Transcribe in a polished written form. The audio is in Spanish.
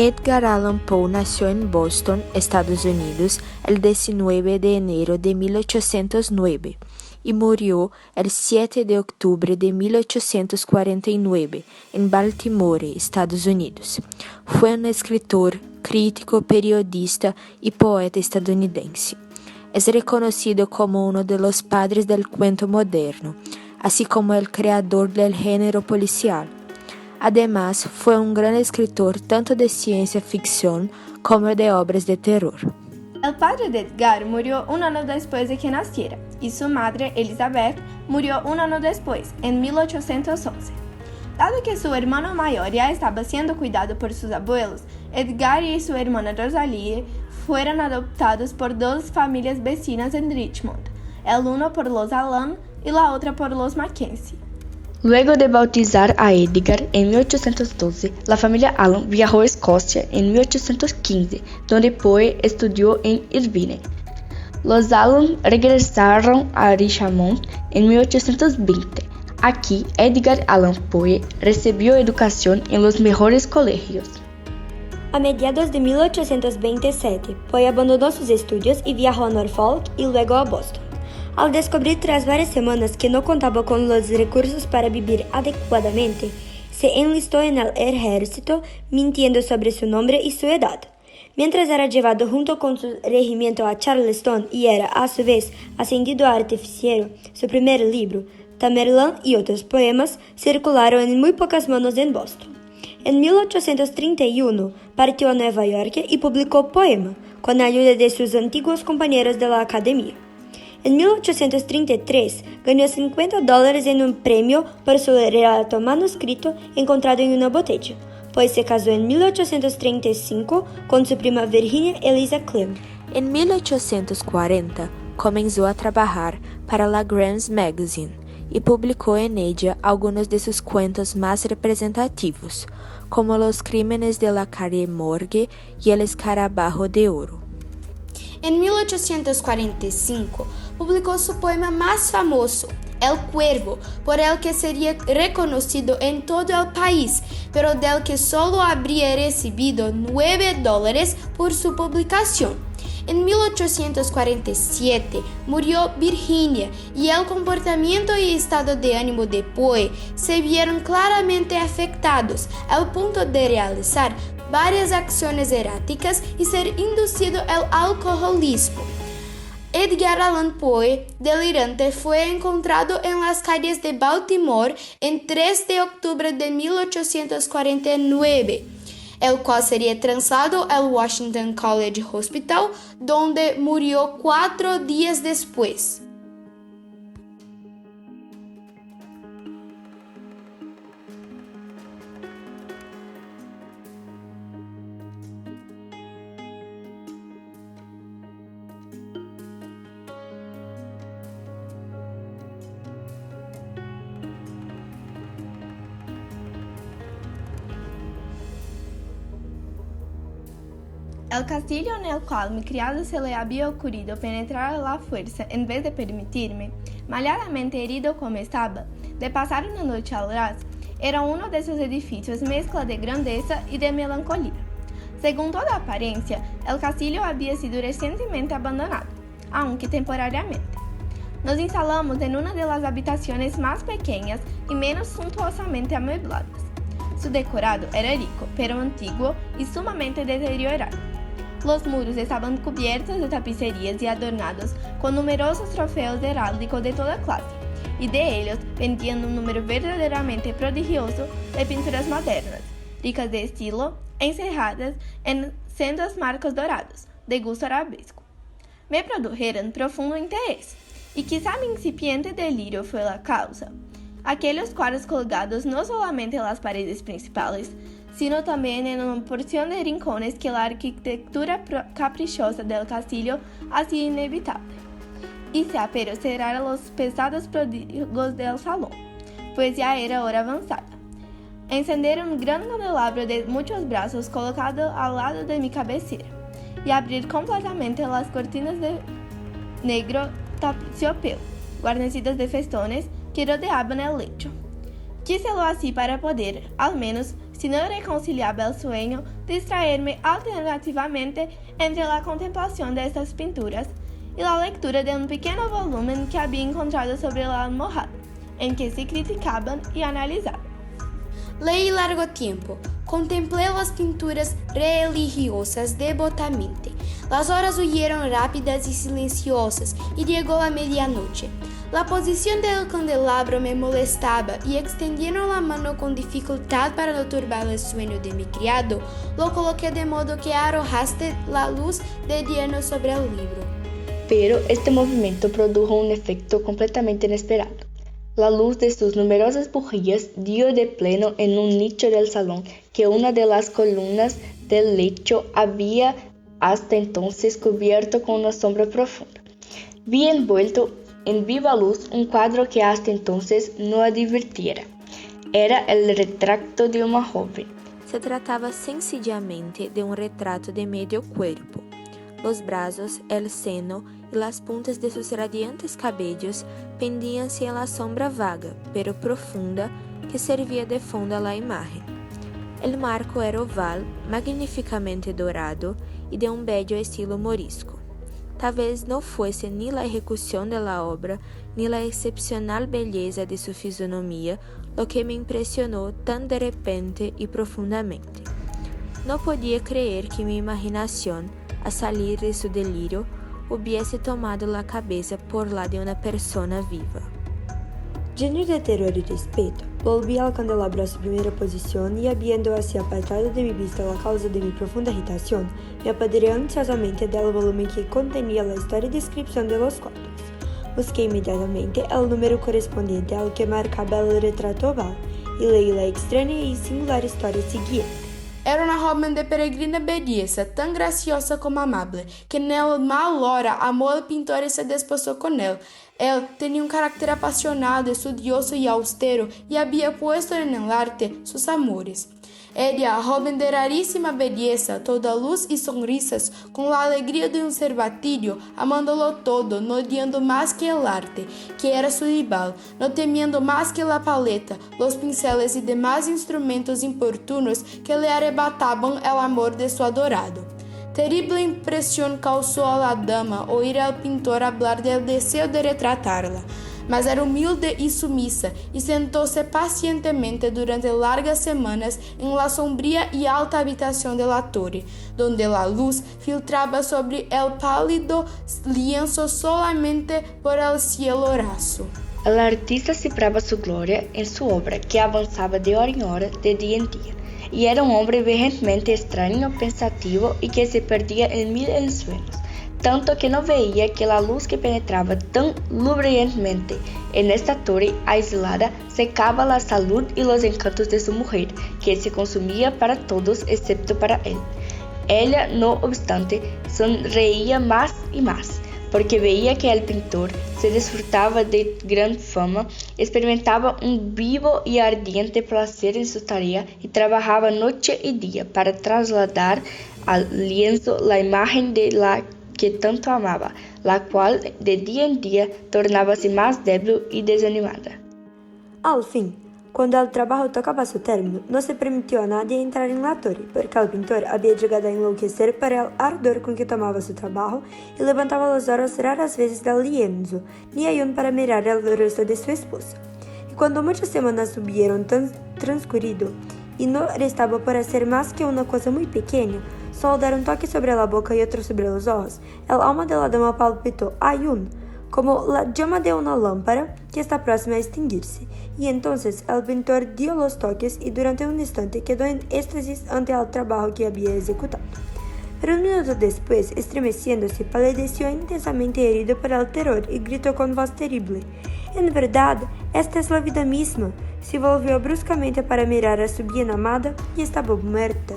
Edgar Allan Poe nació en Boston, Estados Unidos, el 19 de enero de 1809 y murió el 7 de octubre de 1849 en Baltimore, Estados Unidos. Fue un escritor, crítico, periodista y poeta estadounidense. Es reconocido como uno de los padres del cuento moderno, así como el creador del género policial. Además, fue un gran escritor tanto de ciencia ficción como de obras de terror. El padre de Edgar murió un año después de que naciera, y su madre, Elizabeth, murió un año después, en 1811. Dado que su hermano mayor ya estaba siendo cuidado por sus abuelos, Edgar y su hermana Rosalie fueron adoptados por dos familias vecinas en Richmond, el uno por los Allan y la otra por los Mackenzie. Luego de bautizar a Edgar en 1812, la familia Allan viajó a Escocia en 1815, donde Poe estudió en Irvine. Los Allan regresaron a Richmond en 1820. Aquí, Edgar Allan Poe recibió educación en los mejores colegios. A mediados de 1827, Poe abandonó sus estudios y viajó a Norfolk y luego a Boston. Al descubrir tras varias semanas que no contaba con los recursos para vivir adecuadamente, se enlistó en el ejército mintiendo sobre su nombre y su edad. Mientras era llevado junto con su regimiento a Charleston y era a su vez ascendido a artificiero, su primer libro, Tamerlán y otros poemas, circularon en muy pocas manos en Boston. En 1831 partió a Nueva York y publicó Poema, con ayuda de sus antiguos compañeros de la academia. En 1833 ganó $50 en un premio por su relato manuscrito encontrado en una botella, pues se casó en 1835 con su prima Virginia Eliza Clem. En 1840 comenzó a trabajar para la Grant's Magazine y publicó en ella algunos de sus cuentos más representativos, como Los crímenes de la calle Morgue y El escarabajo de oro. En 1845, publicó su poema más famoso, El Cuervo, por el que sería reconocido en todo el país, pero del que solo habría recibido $9 por su publicación. En 1847 murió Virginia y el comportamiento y estado de ánimo de Poe se vieron claramente afectados al punto de realizar varias acciones erráticas y ser inducido al alcoholismo. Edgar Allan Poe, delirante, fue encontrado en las calles de Baltimore en 3 de octubre de 1849, el cual sería trasladado al Washington College Hospital, donde murió 4 días después. El castillo en el cual mi criado se le había ocurrido penetrar a la fuerza en vez de permitirme, malhadamente herido como estaba, de pasar una noche al ras, era uno de sus edificios mezcla de grandeza y de melancolía. Según toda apariencia, el castillo había sido recientemente abandonado, aunque temporariamente. Nos instalamos en una de las habitaciones más pequeñas y menos suntuosamente amuebladas. Su decorado era rico, pero antiguo y sumamente deteriorado. Los muros estaban cubiertos de tapicerías y adornados con numerosos trofeos heráldicos de toda clase, y de ellos pendían un número verdaderamente prodigioso de pinturas modernas, ricas de estilo, encerradas en sendos marcos dorados, de gusto arabesco. Me produjeron profundo interés, y quizá mi incipiente delirio fue la causa. Aquellos cuadros colgados no solamente en las paredes principales, sino también en una porción de rincones que la arquitectura caprichosa del castillo hacía inevitable. Hice apenas cerrar los pesados pródigos del salón, pues ya era hora avanzada. Encender un gran candelabro de muchos brazos colocado al lado de mi cabecera y abrir completamente las cortinas de negro terciopelo, guarnecidas de festones que rodeaban el lecho. Quíselo así para poder, al menos, si no reconciliaba el sueño, distraerme alternativamente entre la contemplación de estas pinturas y la lectura de un pequeño volumen que había encontrado sobre la almohada, en que se criticaban y analizaban. Leí largo tiempo, contemplé las pinturas religiosas devotamente. Las horas huyeron rápidas y silenciosas y llegó la medianoche. La posición del candelabro me molestaba y extendiendo la mano con dificultad para no turbar el sueño de mi criado, lo coloqué de modo que arrojaste la luz de lleno sobre el libro. Pero este movimiento produjo un efecto completamente inesperado. La luz de sus numerosas bujías dio de pleno en un nicho del salón que una de las columnas del lecho había hasta entonces cubierto con una sombra profunda. Vi envuelto en viva luz un cuadro que hasta entonces no advirtiera. Era el retrato de una joven. Se trataba sencillamente de un retrato de medio cuerpo. Los brazos, el seno y las puntas de sus radiantes cabellos pendíanse en la sombra vaga, pero profunda, que servía de fondo a la imagen. El marco era oval, magníficamente dorado y de un bello estilo morisco. Talvez no fuese ni la ejecución de la obra, ni la excepcional belleza de su fisonomía lo que me impresionó tan de repente y profundamente. No podía creer que mi imaginación, a salir de su delirio, hubiese tomado la cabeza por la de una persona viva. Lleno de terror y respeto, volví al candelabro a su primera posición y, habiendo así apartado de mi vista la causa de mi profunda agitación, me apoderé ansiosamente del volumen que contenía la historia y descripción de los cuadros. Busqué inmediatamente el número correspondiente al que marcaba el retrato oval y leí la extraña y singular historia siguiente. Era una joven de peregrina belleza, tan graciosa como amable, que en el mal hora amó al pintor y se desposó con él. Él tenía un carácter apasionado, estudioso y austero, y había puesto en el arte sus amores. Ella, joven de rarísima belleza, toda luz y sonrisas, con la alegría de un cervatillo, amándolo todo, no odiando más que el arte, que era su rival, no temiendo más que la paleta, los pinceles y demás instrumentos importunos que le arrebataban el amor de su adorado. Terrible impresión causó a la dama oír al pintor hablar del deseo de retratarla, mas era humilde y sumisa y sentóse pacientemente durante largas semanas en la sombría y alta habitación de la torre, donde la luz filtraba sobre el pálido lienzo solamente por el cielo raso. El artista cifraba su gloria en su obra, que avanzaba de hora en hora, de día en día, y era un hombre vehementemente extraño, pensativo y que se perdía en mil ensueños, tanto que no veía que la luz que penetraba tan lúgubremente en esta torre aislada secaba la salud y los encantos de su mujer, que se consumía para todos excepto para él. Ella, no obstante, sonreía más y más, porque veía que el pintor se disfrutaba de gran fama, experimentaba un vivo y ardiente placer en su tarea y trabajaba noche y día para trasladar al lienzo la imagen de la que tanto amaba, la cual de día en día tornábase más débil y desanimada. Al fin, cuando el trabajo tocaba su término, no se permitió a nadie entrar en la torre, porque el pintor había llegado a enloquecer por el ardor con que tomaba su trabajo y levantaba los ojos raras veces del lienzo, ni aún para mirar el rostro de su esposa. Y cuando muchas semanas hubieron transcurrido y no restaba por hacer más que una cosa muy pequeña, solo dar un toque sobre la boca y otro sobre los ojos, el alma de la dama palpitó aún, como la llama de una lámpara que está próxima a extinguirse, y entonces el pintor dio los toques y durante un instante quedó en éxtasis ante el trabajo que había ejecutado. Pero un minuto después, estremeciéndose, palideció intensamente herido por el terror y gritó con voz terrible: «En verdad, esta es la vida misma». Se volvió bruscamente para mirar a su bien amada y estaba muerta.